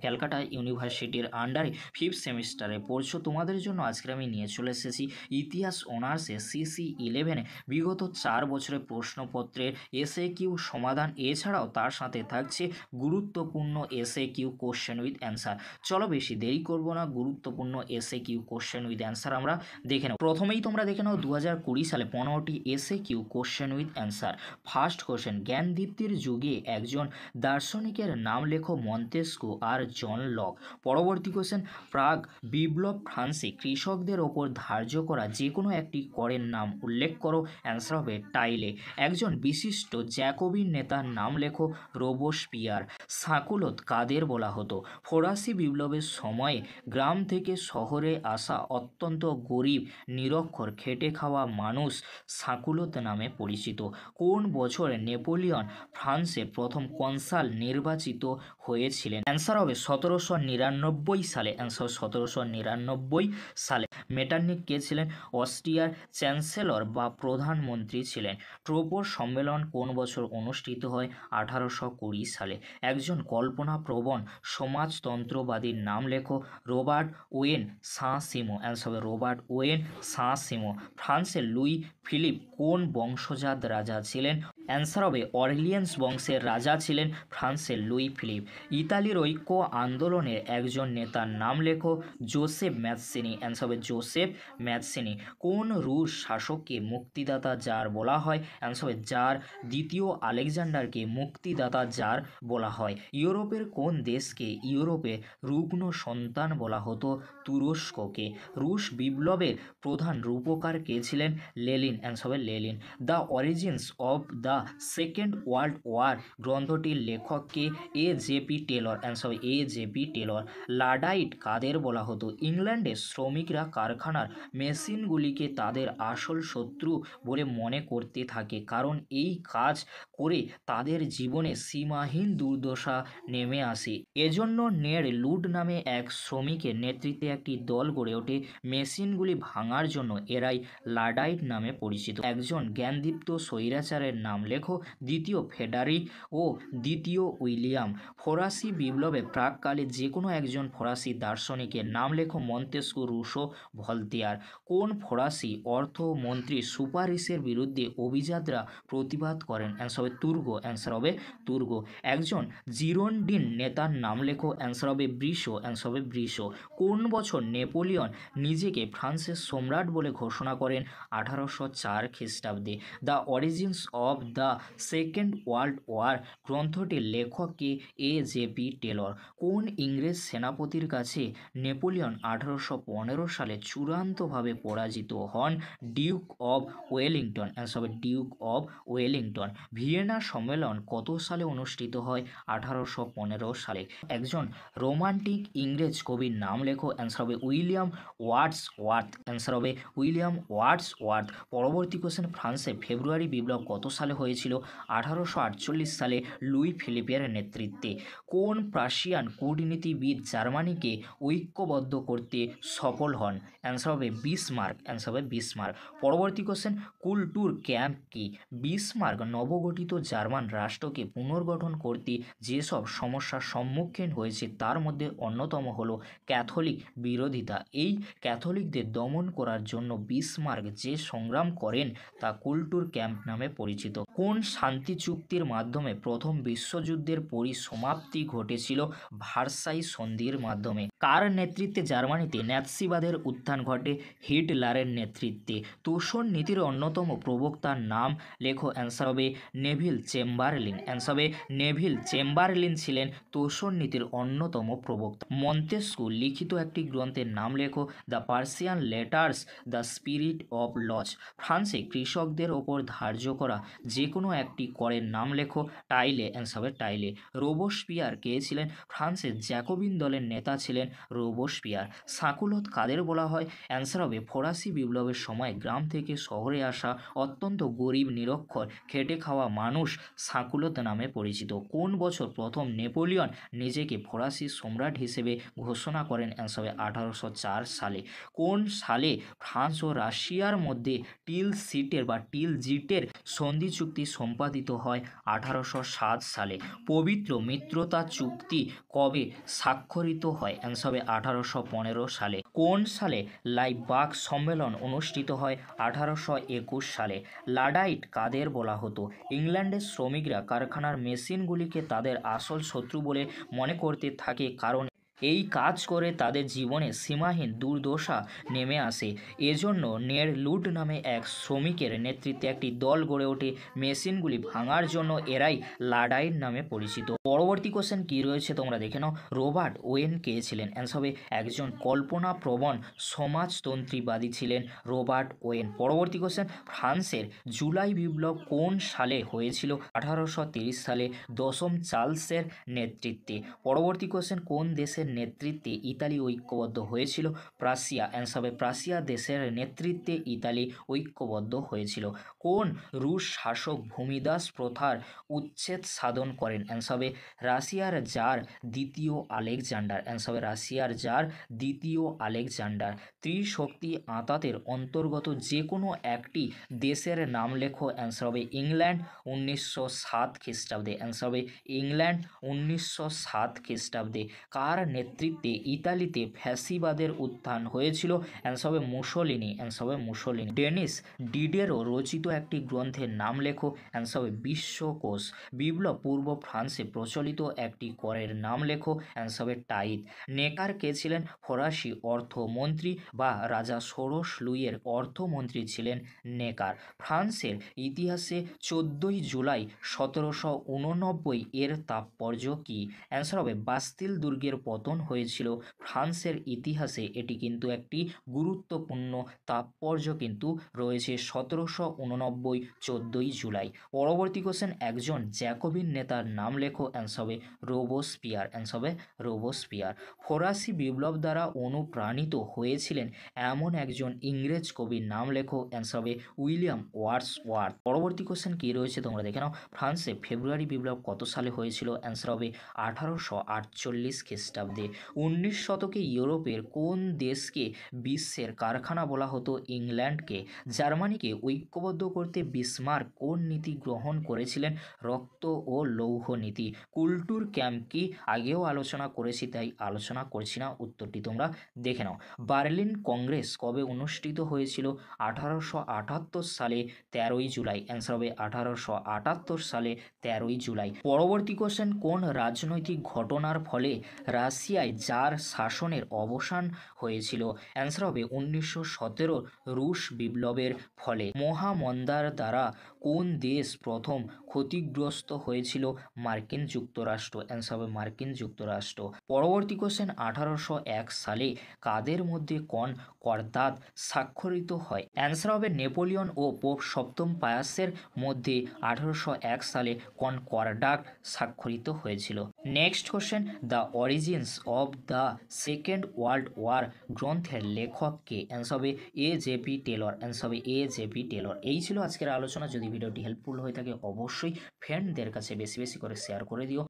ক্যালকাটা ইউনিভার্সিটির আন্ডারে 5th সেমিস্টারে পড়ছো, তোমাদের জন্য আজকে আমি নিয়ে চলে এসেছি ইতিহাস অনার্সে CC11 বিগত 4 বছরের প্রশ্নপত্রের SAQ সমাধান। এছাড়াও তার সাথে থাকছে গুরুত্বপূর্ণ SAQ কোশ্চেন উইথ অ্যান্সার। চলো বেশি দেরি করব না, গুরুত্বপূর্ণ SAQ কোশ্চেন উইথ অ্যান্সার আমরা দেখে নেব। প্রথমেই তোমরা দেখে নাও 2020 সালে 15টি SAQ question with answer. First question, জ্ঞানদীপ্তির যুগে একজন দার্শনিকের নাম লেখো মন্তেস্কু আর জন লক। পরবর্তী কোশ্চেন, প্রাগ বিপ্লব ফ্রান্সে কৃষকদের ওপর ধার্য করা যে কোনো একটি করের নাম উল্লেখ করো। অ্যান্সার হবে টাইলে। একজন বিশিষ্ট জ্যাকোবিন নেতার নাম লেখো রোবোস্পিয়ার। সাকুলত কাদের বলা হতো? ফরাসি বিপ্লবের সময়ে গ্রাম থেকে শহরে আসা অত্যন্ত গরিব নিরক্ষর খেটে খাওয়া মানুষ সাকুলত নামে পরিচিত। কোন বছরে নেপোলিয়ন ফ্রান্সের প্রথম কনসাল নির্বাচিত হয়েছিলেন? অ্যান্সার হবে 1799 সালে। অ্যান্সার 1799 সালে। মেটারনিক কে ছিলেন? অস্ট্রিয়ার চ্যান্সেলর বা প্রধানমন্ত্রী ছিলেন। ট্রোপোর সম্মেলন কোন বছর অনুষ্ঠিত হয়? 1820 সালে। একজন কল্পনাপ্রবণ সমাজতন্ত্রবাদীর নাম লেখো। রবার্ট ওয়েন সাঁ সিমো। অ্যান্সার হবে রবার্ট ওয়েন সাঁ সিমো। ফ্রান্সের লুই ফিলিপ কোন বংশজাত রাজা ছিলেন? অ্যান্সার হবে অর্লিয়েন্স বংশের রাজা ছিলেন ফ্রান্সের লুই ফিলিপ। ইতালির ঐক্য আন্দোলনের একজন নেতার নাম লেখো। জোসেফ ম্যাৎসিনি। অ্যান্সার হবে জোসেফ ম্যাৎসিনি। কোন রুশ শাসককে মুক্তিদাতা জার বলা হয়? অ্যান্সার হবে জার দ্বিতীয় আলেকজান্ডারকে মুক্তিদাতা জার বলা হয়। ইউরোপের কোন দেশকে ইউরোপের রুগ্ন সন্তান বলা হতো? তুরস্ককে। রুশ বিপ্লবের প্রধান রূপকার কে ছিলেন? লেনিন। অ্যান্সার হবে Lenin. The origins of the second world war গ্রন্থটির লেখককে? AJP Taylor. অ্যান্সার হবে AJP টেলর। লাডাইট কাদের বলা হতো? ইংল্যান্ডের শ্রমিকরা কারখানার মেশিনগুলিকে তাদের আসল শত্রু বলে মনে করতে থাকে, কারণ এই কাজ করে তাদের জীবনে সীমাহীন দুর্দশা নেমে আসে। এজন্য নেড লুড নামে এক শ্রমিকের নেতৃত্বে একটি দল গড়ে ওঠে মেশিনগুলি ভাঙার জন্য। এরাই লাডাইট নামে পরিচিত। একজন জ্ঞানদীপ্ত স্বৈরাচারের নাম লেখো। দ্বিতীয় ফেডারিক ও দ্বিতীয় উইলিয়াম। ফরাসি বিপ্লবে প্রাককালে যে কোনো একজন ফরাসি দার্শনিকের নাম লেখো। Montesquieu, Rousseau, Voltaire. কোন ফরাসি অর্থমন্ত্রীর সুপারিশের বিরুদ্ধে অভিজাতরা প্রতিবাদ করেন? অ্যান্সার হবে তুর্গো। অ্যান্সার হবে তুর্গো। একজন জিরোন্ডিন নেতার নাম লেখো। অ্যান্সার হবে ব্রিশো। অ্যান্সার হবে ব্রিশো। কোন বছর নেপোলিয়ন নিজেকে ফ্রান্সের সম্রাট বলে ঘোষণা করেন? 1804 খ্রিস্টাব্দে। The origins of the second world war গ্রন্থটির লেখককে? AJP Taylor. কোন ইংরেজ সেনাপতির কাছে নেপোলিয়ন 1815 সালে চূড়ান্তভাবে পরাজিত হন? Duke of Wellington. অ্যান্সার হবে ডিউক অব ওয়েলিংটন। ভিয়েনা সম্মেলন কত সালে অনুষ্ঠিত হয়? 1815 সালে। একজন রোমান্টিক ইংরেজ কবির নাম লেখো। অ্যান্সার হবে উইলিয়াম ওয়ার্ডসওয়ার্থ। অ্যান্সার হবে উইলিয়াম ওয়ার্ডসওয়ার্থ। পরবর্তী কোশ্চেন, ফ্রান্সে ফেব্রুয়ারি বিপ্লব কত সালে হয়েছিল? 1848 সালে লুই ফিলিপের নেতৃত্বে। কোন প্রাশিয়ান কূটনীতিবিদ জার্মানিকে ঐক্যবদ্ধ করতে সফল হন? অ্যান্সার হবে বিসমার্ক। অ্যান্সার হবে বিসমার্ক। পরবর্তী কোশ্চেন, কুলটুর ক্যাম্প কি? বিসমার্ক নবগঠিত জার্মান রাষ্ট্রকে পুনর্গঠন করতে যেসব সমস্যার সম্মুখীন হয়েছে তার মধ্যে অন্যতম হল ক্যাথলিক বিরোধিতা। এই ক্যাথলিকদের দমন করার জন্য বিসমার্ক যে সংগ্রাম করেন তা কুলটুর ক্যাম্প নামে পরিচিত। কোন শান্তি চুক্তির মাধ্যমে প্রথম বিশ্বযুদ্ধের পরিসমাপ্তি ঘটেছিল? ভার্সাই সন্ধির মাধ্যমে। কার নেতৃত্বে জার্মানিতে ন্যাৎসিবাদের উত্থান ঘটে? হিটলারের নেতৃত্বে। তোষণ নীতির অন্যতম প্রবক্তার নাম লেখো। অ্যান্সার হবে নেভিল চেম্বারলিন। অ্যান্সার হবে নেভিল চেম্বারলিন ছিলেন তোষণ নীতির অন্যতম প্রবক্তা। মন্তেস্কু লিখিত একটি গ্রন্থের নাম লেখো। The Persian Letters, the Spirit of Laws. ফ্রান্সে কৃষকদের ওপর ধার্য করা যে কোনো একটি করের নাম লেখো। টাইলে। অ্যান্সার হবে টাইলে। রোবোস্পিয়ার কে ছিলেন? ফ্রান্সের জ্যাকোবিন দলের নেতা ছিলেন রোবোস্পিয়ার। সাকুলত কাদের বলা হয়? অ্যান্সার হবে ফরাসি বিপ্লবের সময় গ্রাম থেকে শহরে আসা অত্যন্ত গরিব নিরক্ষর খেটে খাওয়া মানুষ সাকুলত নামে পরিচিত। কোন বছর প্রথম নেপোলিয়ন নিজেকে ফরাসি সম্রাট হিসেবে ঘোষণা করেন? অ্যান্সার হবে 1804 সালে। কোন সালে ফ্রান্স ও রাশিয়ার মধ্যে টিলজিটের সন্ধি চুক্তি চুক্তি সম্পাদিত হয় 1807 সালে? পবিত্র মিত্রতা চুক্তি কবে স্বাক্ষরিত হয়? অ্যান্সার হবে 1815 সালে। কোন সালে লাইবাক সম্মেলন অনুষ্ঠিত হয়? 1821 সালে। লাডাইট কাদের বলা হতো? ইংল্যান্ডের শ্রমিকরা কারখানার মেশিনগুলিকে তাদের আসল শত্রু বলে মনে করতে থাকে, কারণ এই কাজ করে তাদের জীবনে সীমাহীন দুর্দশা নেমে আসে। এজন্য নেড লুড নামে এক শ্রমিকের নেতৃত্বে একটি দল গড়ে ওঠে। মেশিনগুলি ভাঙার জন্য এরাই লাডাইট নামে পরিচিত। পরবর্তী কোশ্চেন কী রয়েছে তোমরা দেখে নাও। রবার্ট ওয়েন কে ছিলেন? অ্যান্সার হবে একজন কল্পনাপ্রবণ সমাজতন্ত্রীবাদী ছিলেন রবার্ট ওয়েন। পরবর্তী কোশ্চেন, ফ্রান্সের জুলাই বিপ্লব কোন সালে হয়েছিল? 1830 সালে দশম চার্লসের নেতৃত্বে। পরবর্তী কোশ্চেন, কোন দেশের নেতৃত্বে ইতালি ঐক্যবদ্ধ হয়েছিল? প্রাশিয়া। অ্যান্সার হবে প্রাশিয়া দেশের নেতৃত্বে ইতালি ঐক্যবদ্ধ হয়েছিল। কোন রুশ শাসক ভূমিদাস প্রথার উচ্ছেদ সাধন করেন? অ্যান্সার হবে রাশিয়ার জার দ্বিতীয় আলেকজান্ডার। অ্যান্সার হবে রাশিয়ার জার দ্বিতীয় আলেকজান্ডার। ত্রিশক্তি আঁতাতের অন্তর্গত যে কোনো একটি দেশের নাম লেখো। অ্যান্সার হবে ইংল্যান্ড 1907 খ্রিস্টাব্দে। অ্যান্সার হবে ইংল্যান্ড 1907 খ্রিস্টাব্দে। কার নেতৃত্বে ইতালিতে ফ্যাসিবাদের উত্থান হয়েছিল? অ্যান্সার হবে মুসোলিনি। অ্যান্সার হবে মুসোলিনি। ডেনিস ডিডেরো রচিত একটি গ্রন্থের নাম লেখো। অ্যান্সার হবে বিশ্বকোষ। বিপ্লব পূর্ব ফ্রান্সে প্রচলিত একটি করের নাম লেখো। অ্যান্সার হবে টাইদ। নেকার কে ছিলেন? ফরাসি অর্থমন্ত্রী বা রাজা ষোড়শ লুইয়ের অর্থমন্ত্রী ছিলেন নেকার। ফ্রান্সের ইতিহাসে 14ই জুলাই 1789 এর তাৎপর্য কী? অ্যান্সার হবে বাস্তিল দুর্গের পতন হয়েছিল ফ্রান্সের ইতিহাসে। এটি কিন্তু একটি গুরুত্বপূর্ণ তাৎপর্য কিন্তু রয়েছে 1789 14ই জুলাই। পরবর্তী কোশ্চেন, একজন জ্যাকোবিন নেতার নাম লেখো। অ্যান্সার হবে রোবোস্পিয়ার। অ্যান্সার হবে রোবোস্পিয়ার। ফরাসি বিপ্লব দ্বারা অনুপ্রাণিত হয়েছিলেন এমন একজন ইংরেজ কবির নাম লেখো। অ্যান্সার হবে উইলিয়াম ওয়ার্ডসওয়ার্থ। পরবর্তী কোশ্চেন কী রয়েছে তোমরা দেখে নাও। ফ্রান্সে ফেব্রুয়ারি বিপ্লব কত সালে হয়েছিল? অ্যান্সার হবে 1848 খ্রিস্টাব্দে। 19 শতকে ইউরোপের কোন দেশকে বিশ্বের কারখানা বলা হতো? ইংল্যান্ডকে। জার্মানিকে ঐক্যবদ্ধ করতে বিসমার্ক কোন নীতি গ্রহণ করেছিলেন? রক্ত ও লৌহ নীতি। কুলটুর ক্যাম্প কি আগেও আলোচনা করেছি, তাই আলোচনা করছি না, উত্তরটি তোমরা দেখে নাও। বার্লিন কংগ্রেস কবে অনুষ্ঠিত হয়েছিল? 1878 সালে 13ই জুলাই। অ্যান্সার হবে 1878 সালে 13ই জুলাই। পরবর্তী কোশ্চেন, কোন রাজনৈতিক ঘটনার ফলে রাশিয়ায় জার শাসনের অবসান হয়েছিল? অ্যান্সার হবে 1917 রুশ বিপ্লবের ফলে। মহামন্দার দ্বারা কোন দেশ প্রথম ক্ষতিগ্রস্ত হয়েছিল? মার্কিন যুক্তরাষ্ট্র। অ্যান্সার হবে মার্কিন যুক্তরাষ্ট্র। পরবর্তী কোশ্চেন, 1801 সালে কাদের মধ্যে কনকর্দাত স্বাক্ষরিত হয়? অ্যান্সার হবে নেপোলিয়ন ও পোপ সপ্তম পায়াসের মধ্যে 1801 সালে কনকর্ডাট স্বাক্ষরিত হয়েছিল। Next question, the Origins of the second world War গ্রন্থের লেখক কে? অ্যান্সার হবে A.J.P. টেলর। অ্যান্সার হবে A.J.P. টেলর। এই ছিল আজকের আলোচনা। যদি ভিডিওটি হেল্পফুল হয়ে থাকে অবশ্যই ফ্রেন্ডদের কাছে বেশি বেশি করে শেয়ার করে দিও।